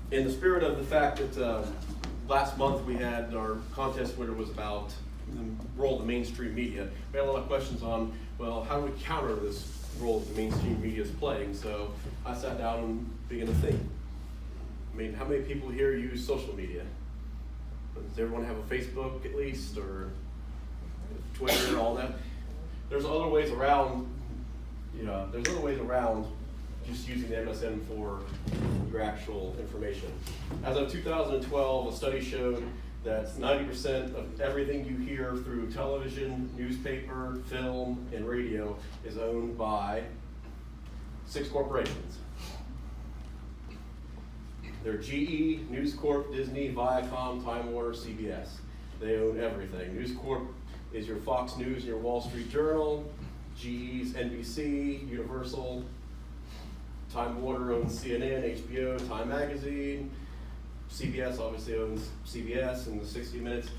In the spirit of the fact that last month we had our contest winner was about the role of the mainstream media, we had a lot of questions on, well, how do we counter this role that the mainstream media is playing? So I sat down and began to think. I mean, how many people here use social media? Does everyone have a Facebook at least, or Twitter, all that? There's other ways around, there's other ways around just using the MSN for your actual information. As of 2012, a study showed that 90% of everything you hear through television, newspaper, film, and radio is owned by 6 corporations. They're GE, News Corp, Disney, Viacom, Time Warner, CBS. They own everything. News Corp is your Fox News and your Wall Street Journal. GE's NBC, Universal. Time Warner owns CNN, HBO, Time Magazine. CBS obviously owns CBS and the 60 Minutes.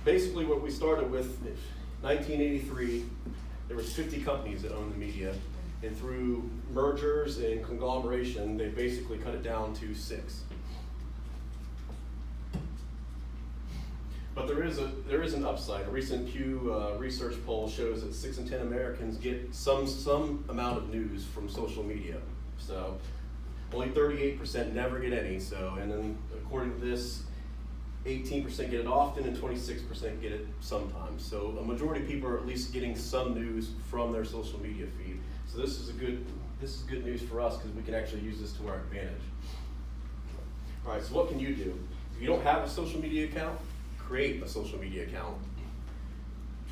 Basically what we started with, 1983, there was 50 companies that owned the media. And through mergers and conglomeration, they basically cut it down to 6. But there is an upside. A recent Pew research poll shows that 6 in 10 Americans get some amount of news from social media. So only 38% never get any. So, and then according to this, 18% get it often and 26% get it sometimes. So a majority of people are at least getting some news from their social media feed. So this is good news for us because we can actually use this to our advantage. All right, so what can you do? If you don't have a social media account, create a social media account.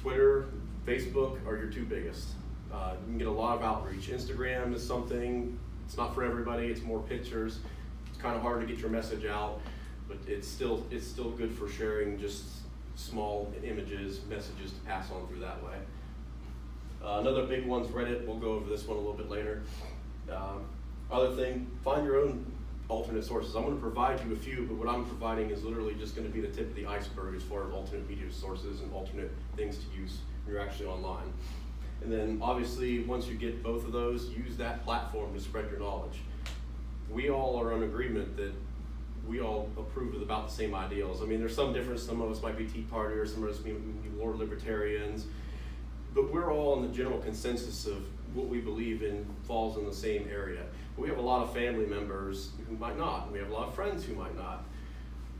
Twitter, Facebook are your 2 biggest. You can get a lot of outreach. Instagram is something, it's not for everybody, it's more pictures. It's kind of hard to get your message out, but it's still good for sharing just small images, messages to pass on through that way. Another big one's Reddit. We'll go over this one a little bit later. Other thing, find your own alternate sources. I'm going to provide you a few, but what I'm providing is literally just going to be the tip of the iceberg as far as alternate media sources and alternate things to use when you're actually online. And then obviously, once you get both of those, use that platform to spread your knowledge. We all are in agreement that we all approve of about the same ideals. I mean, there's some difference. Some of us might be Tea Partiers, some of us may be more libertarians, but we're all in the general consensus of what we believe in falls in the same area. But we have a lot of family members who might not. We have a lot of friends who might not.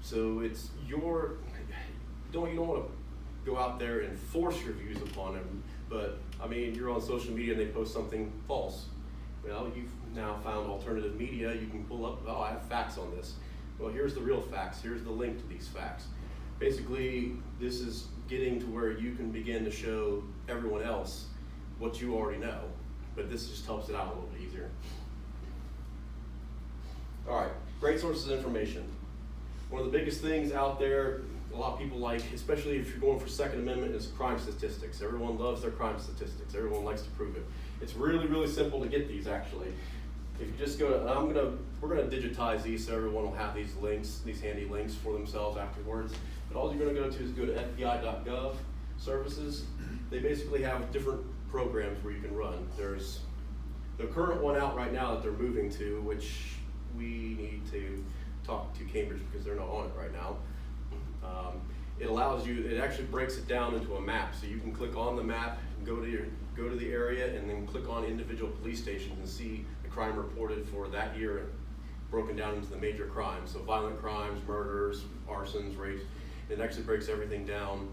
So it's you don't want to go out there and force your views upon them. But I mean, you're on social media and they post something false. Well, you've now found alternative media. You can pull up, I have facts on this. Well, here's the real facts. Here's the link to these facts. Basically, this is getting to where you can begin to show everyone else what you already know, but this just helps it out a little bit easier. All right, great sources of information. One of the biggest things out there, a lot of people like, especially if you're going for Second Amendment, is crime statistics. Everyone loves their crime statistics. Everyone likes to prove it. It's really, really simple to get these actually. If you just go to, we're gonna digitize these so everyone will have these links, these handy links for themselves afterwards. But all you're gonna go to is go to FBI.gov services. They basically have different programs where you can run. There's the current one out right now that they're moving to, which we need to talk to Cambridge because they're not on it right now. It allows you, it actually breaks it down into a map. So you can click on the map, go to the area, and then click on individual police stations and see the crime reported for that year broken down into the major crimes. So violent crimes, murders, arsons, rapes. It actually breaks everything down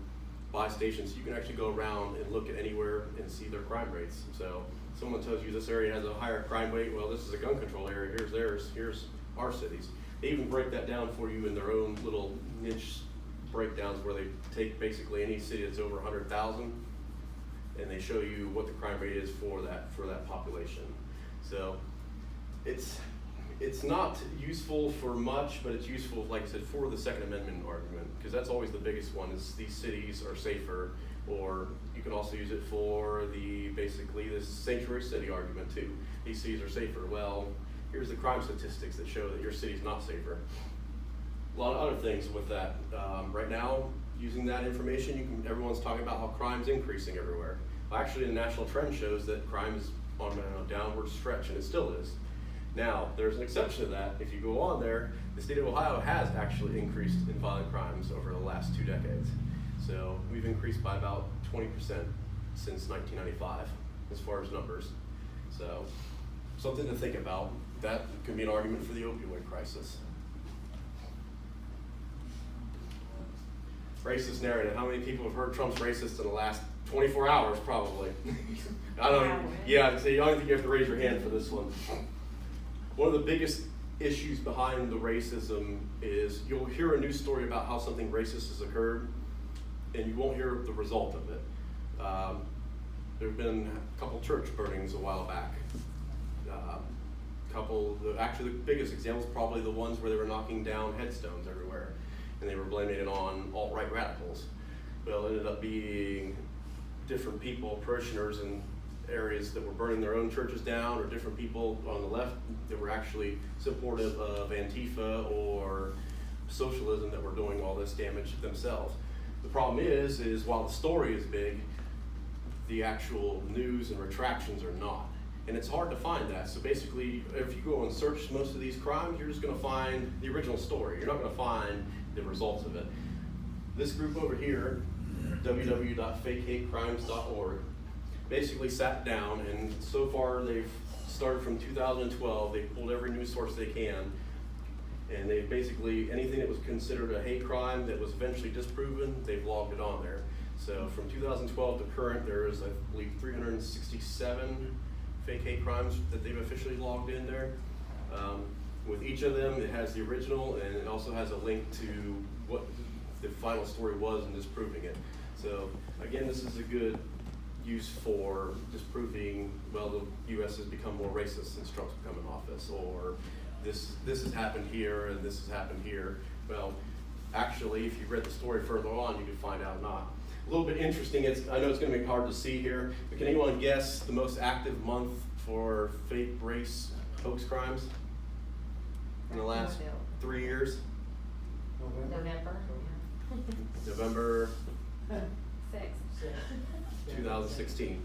by station, so you can actually go around and look at anywhere and see their crime rates. So someone tells you this area has a higher crime rate, well, this is a gun control area, here's theirs, here's our cities. They even break that down for you in their own little niche breakdowns where they take basically any city that's over 100,000 and they show you what the crime rate is for that population. So it's not useful for much, but it's useful, like I said, for the Second Amendment argument, because that's always the biggest one, is these cities are safer, or you can also use it for basically this sanctuary city argument too. These cities are safer. Well, here's the crime statistics that show that your city's not safer. A lot of other things with that. Right now, using that information, everyone's talking about how crime's increasing everywhere. Well, actually, the national trend shows that crime is on a downward stretch, and it still is. Now, there's an exception to that. If you go on there, the state of Ohio has actually increased in violent crimes over the last 2 decades. So we've increased by about 20% since 1995 as far as numbers. So something to think about. That could be an argument for the opioid crisis. Racist narrative. How many people have heard Trump's racist in the last 24 hours? Probably. I don't. Yeah, so you don't think you have to raise your hand for this one. One of the biggest issues behind the racism is you'll hear a news story about how something racist has occurred, and you won't hear the result of it. There have been a couple church burnings a while back. Actually the biggest example is probably the ones where they were knocking down headstones everywhere, and they were blaming it on alt-right radicals. Well, it ended up being different people, parishioners in areas that were burning their own churches down, or different people on the left that were actually supportive of Antifa or socialism that were doing all this damage themselves. The problem is while the story is big, the actual news and retractions are not. And it's hard to find that. So basically, if you go and search most of these crimes, you're just gonna find the original story. You're not gonna find the results of it. This group over here, www.fakehatecrimes.org, basically sat down, and so far they've started from 2012, they've pulled every news source they can, and they've basically, anything that was considered a hate crime that was eventually disproven, they've logged it on there. So from 2012 to current, there is, I believe, 367 fake hate crimes that they've officially logged in there. With each of them, it has the original, and it also has a link to what the final story was and disproving it. So again, this is a good use for disproving, well, the U.S. has become more racist since Trump's become in office, or this has happened here and this has happened here. Well, actually, if you read the story further on, you could find out not. A little bit interesting, I know it's going to be hard to see here, but can anyone guess the most active month for fake race hoax crimes in the last 3 years? November 6th. 2016.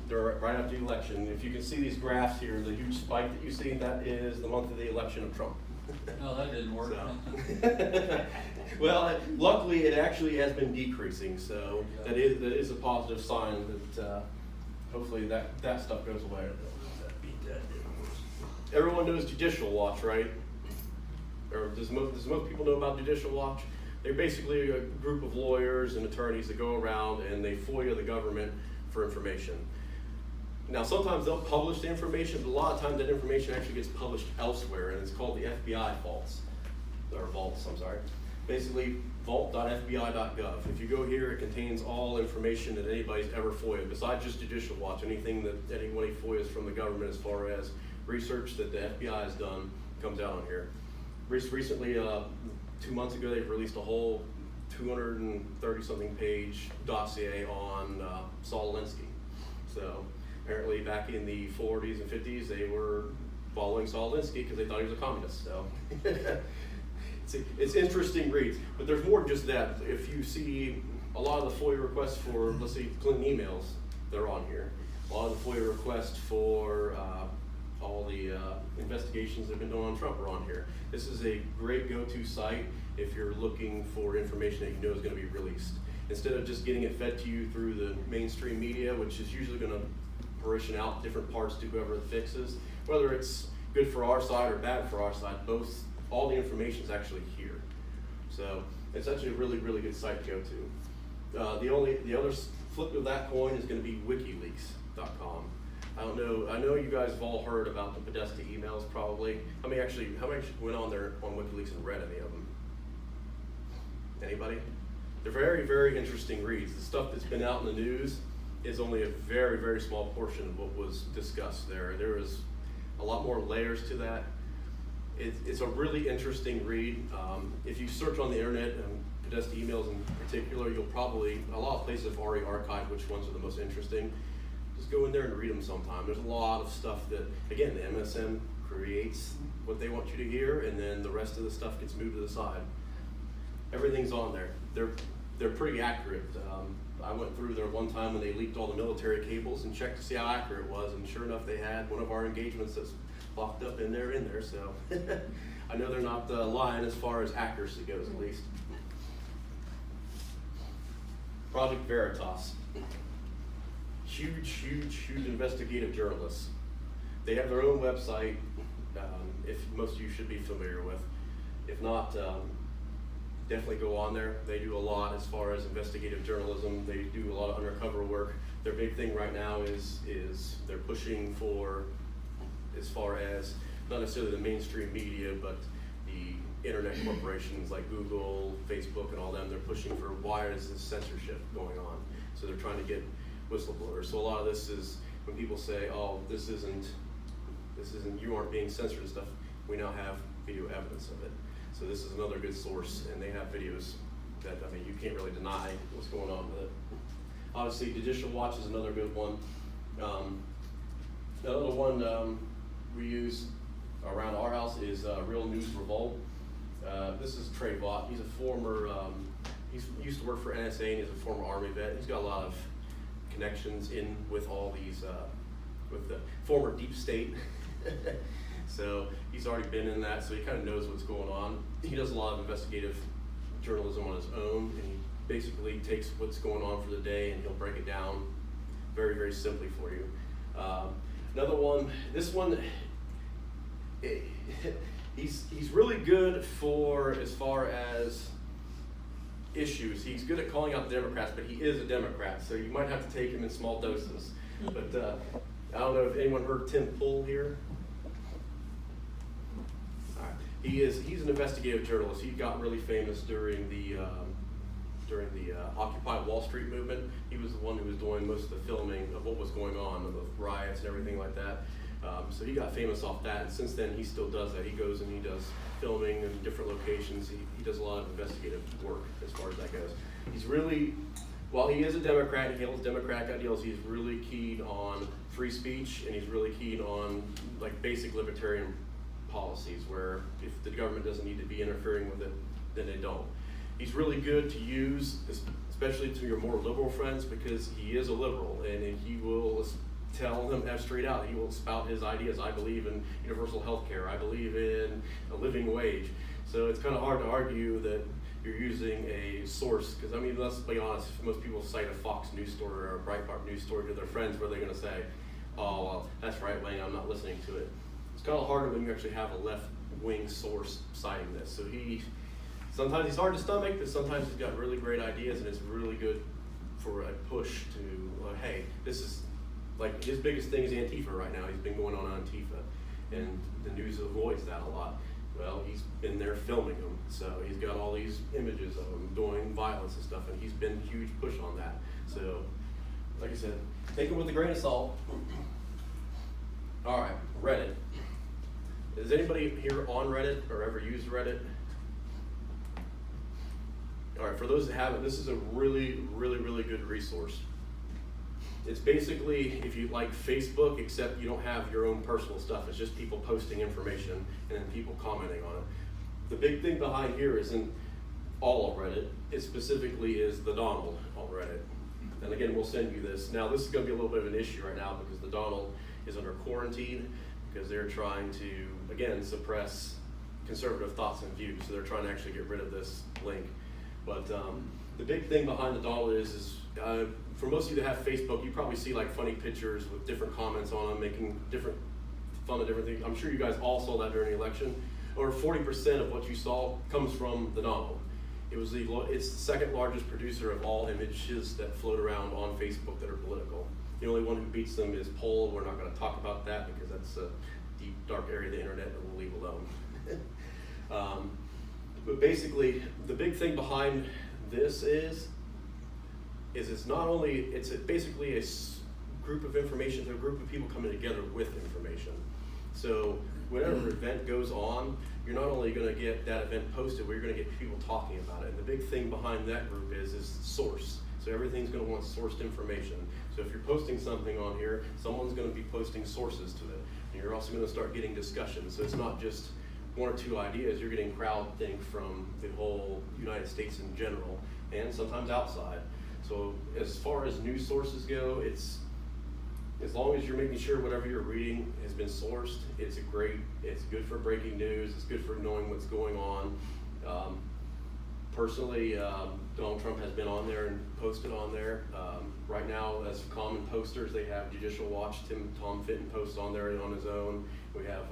They're right after the election. If you can see these graphs here, the huge spike that you see, that is the month of the election of Trump. No, that didn't work. So. Well, luckily it actually has been decreasing, so that is a positive sign that hopefully that stuff goes away. Everyone knows Judicial Watch, right? Or does most people know about Judicial Watch? They're basically a group of lawyers and attorneys that go around and they FOIA the government for information. Now, sometimes they'll publish the information, but a lot of times that information actually gets published elsewhere, and it's called the FBI vaults. Basically, vault.fbi.gov. If you go here, it contains all information that anybody's ever FOIA'd, besides just Judicial Watch. Anything that anybody FOIA's from the government as far as research that the FBI has done comes out on here. Recently, 2 months ago, they've released a whole 230-something page dossier on Saul Alinsky. So apparently back in the 40s and 50s, they were following Saul Alinsky because they thought he was a communist. So it's interesting reads, but there's more than just that. If you see a lot of the FOIA requests for, let's say, Clinton emails, they're on here. A lot of the FOIA requests for all the investigations that have been done on Trump are on here. This is a great go-to site if you're looking for information that you know is going to be released. Instead of just getting it fed to you through the mainstream media, which is usually going to portion out different parts to whoever the fix is, whether it's good for our side or bad for our side, all the information is actually here. So it's actually a really, really good site to go to. The other flip of that coin is going to be WikiLeaks.com. I know you guys have all heard about the Podesta emails probably. How many actually went on there on WikiLeaks and read any of them? Anybody? They're very, very interesting reads. The stuff that's been out in the news is only a very, very small portion of what was discussed there. There is a lot more layers to that. It's a really interesting read. If you search on the internet, and Podesta emails in particular, you'll probably, a lot of places have already archived which ones are the most interesting. Just go in there and read them sometime. There's a lot of stuff that, again, the MSM creates what they want you to hear, and then the rest of the stuff gets moved to the side. Everything's on there. They're pretty accurate. I went through there one time when they leaked all the military cables and checked to see how accurate it was, and sure enough, they had one of our engagements that's locked up in there, so I know they're not lying as far as accuracy goes, at least. Project Veritas. Huge investigative journalists. They have their own website, if most of you should be familiar with. If not, definitely go on there. They do a lot as far as investigative journalism. They do a lot of undercover work. Their big thing right now is they're pushing for, as far as not necessarily the mainstream media, but the internet corporations like Google, Facebook, and all them. They're pushing for why is this censorship going on? So they're trying to get whistleblowers. So a lot of this is when people say, "Oh, this isn't, you aren't being censored and stuff." We now have video evidence of it. So this is another good source, and they have videos that, I mean, you can't really deny what's going on with it. Obviously, Judicial Watch is another good one. Another one we use around our house is Real News Revolt. This is Trey Vaught. He's a former, he used to work for NSA, and he's a former Army vet. He's got a lot of connections in with all these, with the former deep state. So he's already been in that, so he kind of knows what's going on. He does a lot of investigative journalism on his own, and he basically takes what's going on for the day and he'll break it down very simply for you. Another one, this one, he's really good for as far as issues. He's good at calling out the Democrats, but he is a Democrat, so you might have to take him in small doses. But I don't know if anyone heard Tim Pool here. All right. He's an investigative journalist. He got really famous during the Occupy Wall Street movement. He was the one who was doing most of the filming of what was going on, of the riots and everything like that. So he got famous off that, and since then he still does that. He goes and he does filming in different locations. He does a lot of investigative work as far as that goes. He's really, while he is a Democrat, he holds Democratic ideals, he's really keen on free speech, and he's really keen on like basic libertarian policies, where if the government doesn't need to be interfering with it, then they don't. He's really good to use, especially to your more liberal friends, because he is a liberal, and he will tell them straight out. He will spout his ideas. I believe in universal health care. I believe in a living wage. So it's kind of hard to argue that you're using a source, because I mean, let's be honest, most people cite a Fox News story or a Breitbart news story to their friends, where they're going to say, "Oh, well, that's right wing, I'm not listening to it." It's kind of harder when you actually have a left wing source citing this. So sometimes he's hard to stomach, but sometimes he's got really great ideas, and it's really good for a push to, hey, this is, like, his biggest thing is Antifa right now. He's been going on Antifa, and the news avoids that a lot. Well, he's been there filming them, so he's got all these images of them doing violence and stuff, and he's been a huge push on that. So, like I said, take it with a grain of salt. All right, Reddit. Is anybody here on Reddit or ever used Reddit? All right, for those that haven't, this is a really good resource. It's basically, if you like Facebook, except you don't have your own personal stuff. It's just people posting information and then people commenting on it. The big thing behind here isn't all of Reddit. It specifically is the Donald on Reddit. And again, we'll send you this. Now, this is going to be a little bit of an issue right now, because the Donald is under quarantine, because they're trying to, again, suppress conservative thoughts and views. So they're trying to actually get rid of this link. But the big thing behind the Donald is for most of you that have Facebook, you probably see like funny pictures with different comments on them, making different fun of different things. I'm sure you guys all saw that during the election. Over 40% of what you saw comes from the Donald. It's the second largest producer of all images that float around on Facebook that are political. The only one who beats them is Poll. We're not going to talk about that because that's a deep, dark area of the internet that we'll leave alone. But basically, the big thing behind this is it's not only, it's basically a group of information, it's a group of people coming together with information. So whenever event goes on, you're not only going to get that event posted, but you're going to get people talking about it. And the big thing behind that group is source. So everything's going to want sourced information. So if you're posting something on here, someone's going to be posting sources to it. And you're also going to start getting discussions. So it's not just one or two ideas, you're getting crowdthink from the whole United States in general, and sometimes outside. So as far as news sources go, as long as you're making sure whatever you're reading has been sourced, it's good for breaking news, it's good for knowing what's going on. Personally, Donald Trump has been on there and posted on there. Right now, as common posters, they have Judicial Watch, Tom Fitton posts on there on his own. We have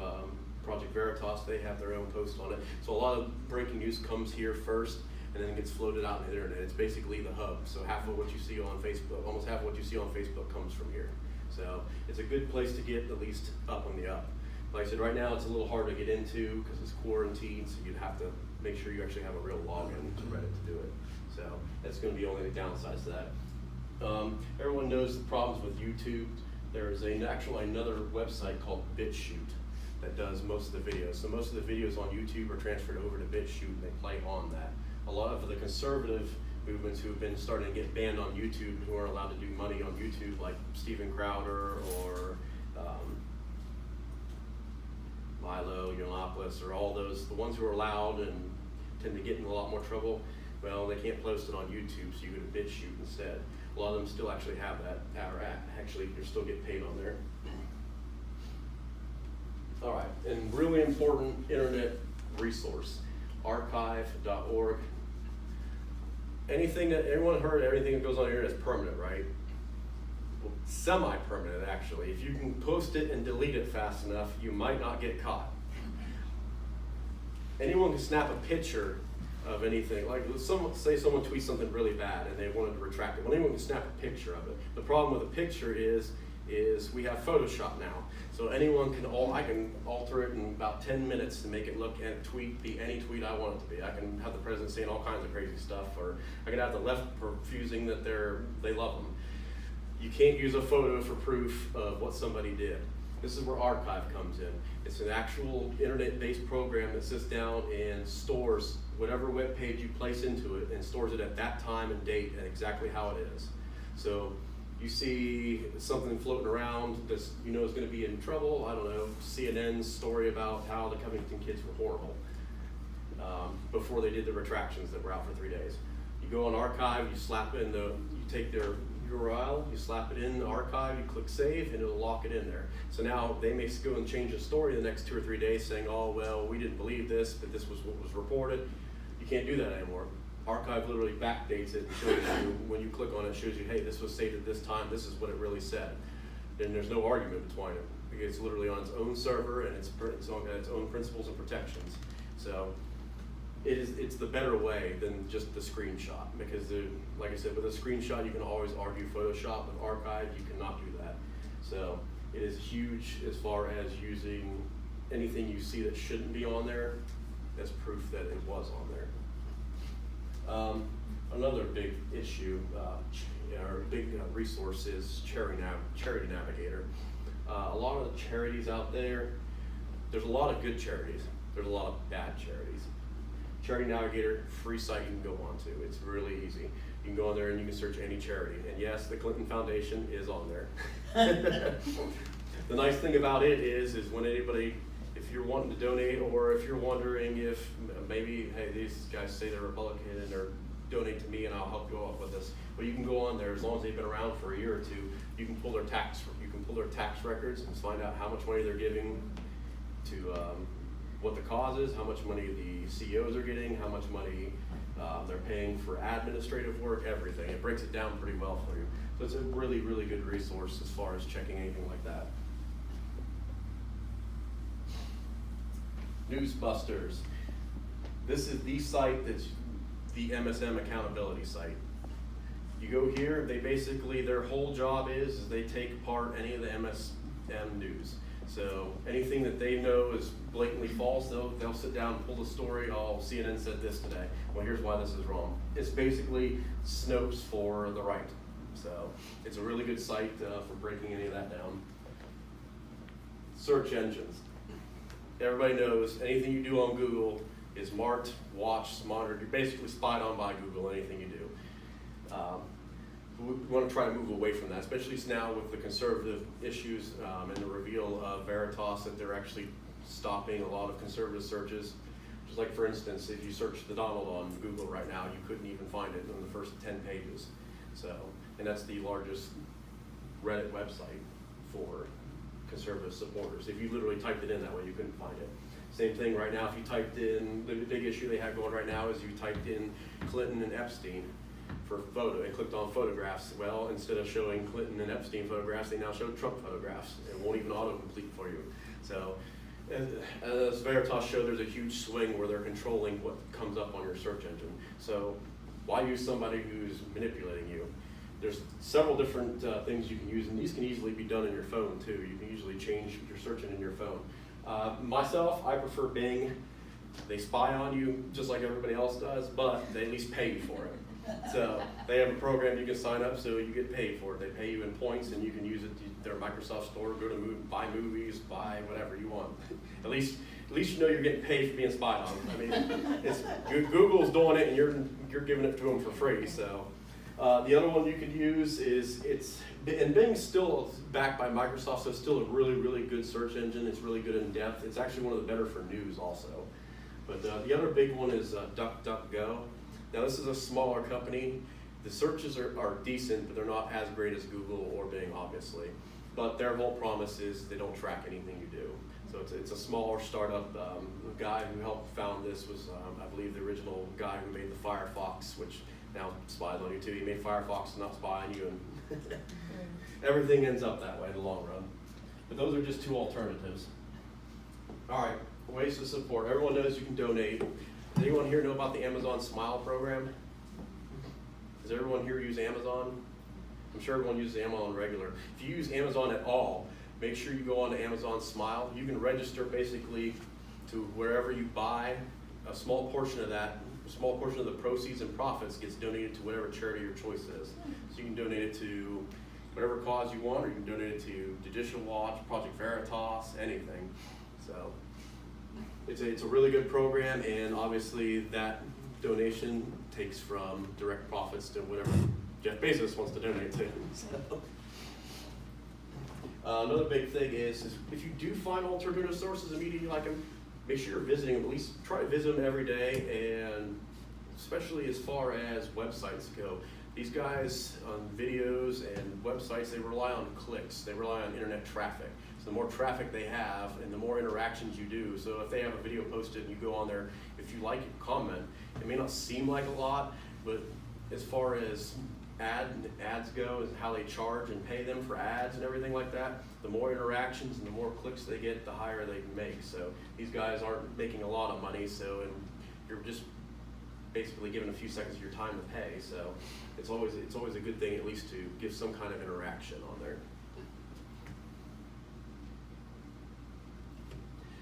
Project Veritas, they have their own post on it. So a lot of breaking news comes here first and then gets floated out on the internet. It's basically the hub. So half of what you see on Facebook, almost half of what you see on Facebook comes from here. So it's a good place to get at least up on the up. Like I said, right now it's a little hard to get into because it's quarantined, so you'd have to make sure you actually have a real login to Reddit to do it. So that's going to be only the downsides to that. Everyone knows the problems with YouTube. There's another website called BitChute that does most of the videos. So most of the videos on YouTube are transferred over to BitChute and they play on that. A lot of the conservative movements who have been starting to get banned on YouTube, who aren't allowed to do money on YouTube, like Steven Crowder or Milo Yiannopoulos, or all those, the ones who are loud and tend to get in a lot more trouble, well, they can't post it on YouTube, so you go to BitChute instead. A lot of them still actually have that, or actually you're still getting paid on there. All right, and really important internet resource, archive.org. Everyone heard everything that goes on the internet is permanent, right? Well, semi-permanent actually. If you can post it and delete it fast enough, you might not get caught. Anyone can snap a picture of anything. Like say someone tweets something really bad and they wanted to retract it. Well, anyone can snap a picture of it. The problem with a picture is we have Photoshop now. So anyone can, I can alter it in about 10 minutes to make it look and be any tweet I want it to be. I can have the president saying all kinds of crazy stuff, or I can have the left refusing that they love them. You can't use a photo for proof of what somebody did. This is where Archive comes in. It's an actual internet-based program that sits down and stores whatever web page you place into it and stores it at that time and date and exactly how it is. So you see something floating around that you know is going to be in trouble. I don't know, CNN's story about how the Covington kids were horrible before they did the retractions that were out for 3 days. You go on Archive, you take their URL, you slap it in the archive, you click save, and it'll lock it in there. So now they may go and change the story the next 2 or 3 days saying, oh, well, we didn't believe this, but this was what was reported. You can't do that anymore. Archive literally backdates it and shows you, when you click on it, shows you, hey, this was saved at this time, this is what it really said. Then there's no argument between it. It's literally on its own server and it's on its own principles and protections. So it's the better way than just the screenshot, because like I said, with a screenshot you can always argue Photoshop. With Archive you cannot do that. So it is huge as far as using anything you see that shouldn't be on there as proof that it was on there. Another big issue, or big resource is Charity Navigator. A lot of the charities out there, there's a lot of good charities, there's a lot of bad charities. Charity Navigator, free site you can go on to. It's really easy. You can go on there and you can search any charity. And yes, the Clinton Foundation is on there. The nice thing about it is when anybody, if you're wanting to donate, or if you're wondering if maybe, hey, these guys say they're Republican and they're donate to me and I'll help you out with this. But you can go on there, as long as they've been around for a year or two, you can pull their tax records and find out how much money they're giving to what the cause is, how much money the CEOs are getting, how much money they're paying for administrative work, everything. It breaks it down pretty well for you. So it's a really, really good resource as far as checking anything like that. Newsbusters. This is the site that's the MSM accountability site. You go here, they basically, their whole job is they take apart any of the MSM news. So anything that they know is blatantly false, they'll sit down and pull the story, oh, CNN said this today. Well, here's why this is wrong. It's basically Snopes for the right. So it's a really good site for breaking any of that down. Search engines. Everybody knows anything you do on Google is marked, watched, monitored. You're basically spied on by Google, anything you do. We want to try to move away from that, especially now with the conservative issues and the reveal of Veritas that they're actually stopping a lot of conservative searches. Just like, for instance, if you search the Donald on Google right now, you couldn't even find it in the first 10 pages. So, and that's the largest Reddit website for conservative supporters. If you literally typed it in that way, you couldn't find it. Same thing right now, if you typed in, the big issue they have going right now is you typed in Clinton and Epstein for photo and clicked on photographs. Well, instead of showing Clinton and Epstein photographs, they now show Trump photographs. It won't even autocomplete for you. So, as Veritas showed, there's a huge swing where they're controlling what comes up on your search engine. So, why use somebody who's manipulating you? There's several different things you can use, and these can easily be done in your phone too. You can usually change your search engine in your phone. Myself, I prefer Bing. They spy on you just like everybody else does, but they at least pay you for it. So they have a program you can sign up so you get paid for it. They pay you in points and you can use it to their Microsoft store, go to buy movies, buy whatever you want. At least you know you're getting paid for being spied on. I mean, Google's doing it and you're giving it to them for free. So the other one you could use is and Bing's still backed by Microsoft, so it's still a really, really good search engine. It's really good in depth. It's actually one of the better for news also. But the other big one is DuckDuckGo. Now this is a smaller company. The searches are decent, but they're not as great as Google or Bing, obviously. But their whole promise is they don't track anything you do. So it's a smaller startup. The guy who helped found this was, I believe, the original guy who made the Firefox, which now spies on you too. He made Firefox and not spy on you, and everything ends up that way in the long run. But those are just two alternatives. All right, ways to support. Everyone knows you can donate. Does anyone here know about the Amazon Smile program? Does everyone here use Amazon? I'm sure everyone uses Amazon regular. If you use Amazon at all, make sure you go on to Amazon Smile. You can register basically to wherever you buy. A small portion of that, a small portion of the proceeds and profits gets donated to whatever charity your choice is. So you can donate it to whatever cause you want, or you can donate it to Judicial Watch, Project Veritas, anything. So it's a really good program, and obviously that donation takes from direct profits to whatever Jeff Bezos wants to donate to. So, another big thing is if you do find alternative sources of media you like them, make sure you're visiting them. At least try to visit them every day, and especially as far as websites go. These guys on videos and websites, they rely on clicks. They rely on internet traffic. So the more traffic they have and the more interactions you do. So if they have a video posted and you go on there, if you like it, comment. It may not seem like a lot, but as far as ads go and how they charge and pay them for ads and everything like that, the more interactions and the more clicks they get, the higher they can make. So these guys aren't making a lot of money, so and you're just basically given a few seconds of your time to pay. So it's always a good thing at least to give some kind of interaction on there.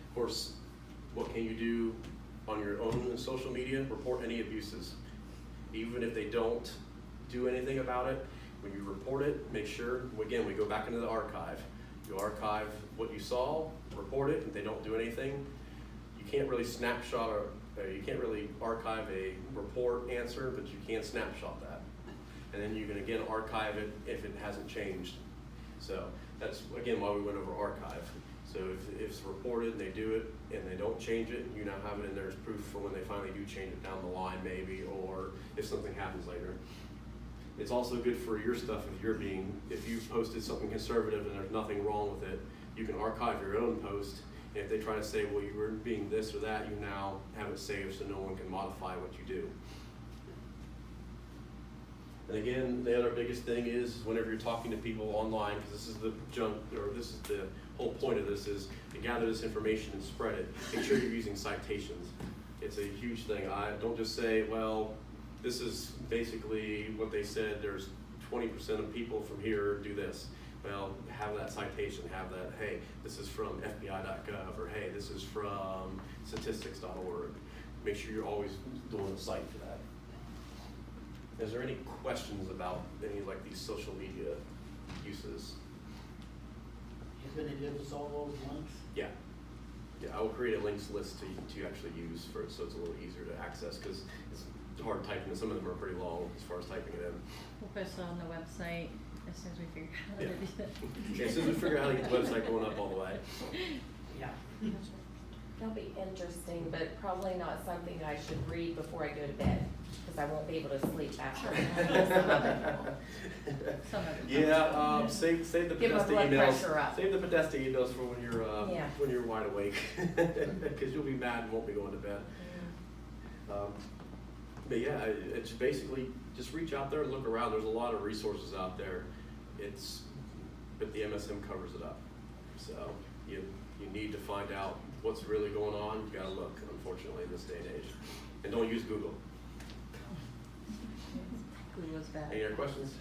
Of course, what can you do on your own social media? Report any abuses. Even if they don't do anything about it, when you report it, make sure, again, we go back into the archive. You archive what you saw, report it, and they don't do anything. You can't really snapshot or you can't really archive a report answer, but you can snapshot that. And then you can again archive it if it hasn't changed. So that's again why we went over archive. So if it's reported and they do it and they don't change it, you now have it in there as proof for when they finally do change it down the line maybe, or if something happens later. It's also good for your stuff if you've posted something conservative and there's nothing wrong with it, you can archive your own post. And if they try to say, well, you were being this or that, you now have it saved so no one can modify what you do. And again, the other biggest thing is whenever you're talking to people online, because this is the whole point of this is to gather this information and spread it. Make sure you're using citations. It's a huge thing. I don't just say, well, this is basically what they said. There's 20% of people from here do this. Well, have that citation. Have that. Hey, this is from FBI.gov, or hey, this is from statistics.org. Make sure you're always doing a cite for that. Is there any questions about any like these social media uses? You're going to give us all those links? Yeah, I will create a links list to actually use for it, so it's a little easier to access because it's hard typing. Some of them are pretty long as far as typing it in. We'll post it on the website as soon as we figure out how to do that. Yeah, as soon as we figure out how to get the website going up all the way. Yeah. That'll be interesting, but probably not something I should read before I go to bed, because I won't be able to sleep after. Some other people. Some of it. Yeah, save the Get my Podesta blood emails. pressure up. Save the Podesta emails for Yeah. when you're wide awake, because you'll be mad and won't be going to bed. But yeah, it's basically just reach out there and look around. There's a lot of resources out there. But the MSM covers it up. So you need to find out what's really going on. You gotta look, unfortunately, in this day and age. And don't use Google. Google was bad. Any other questions?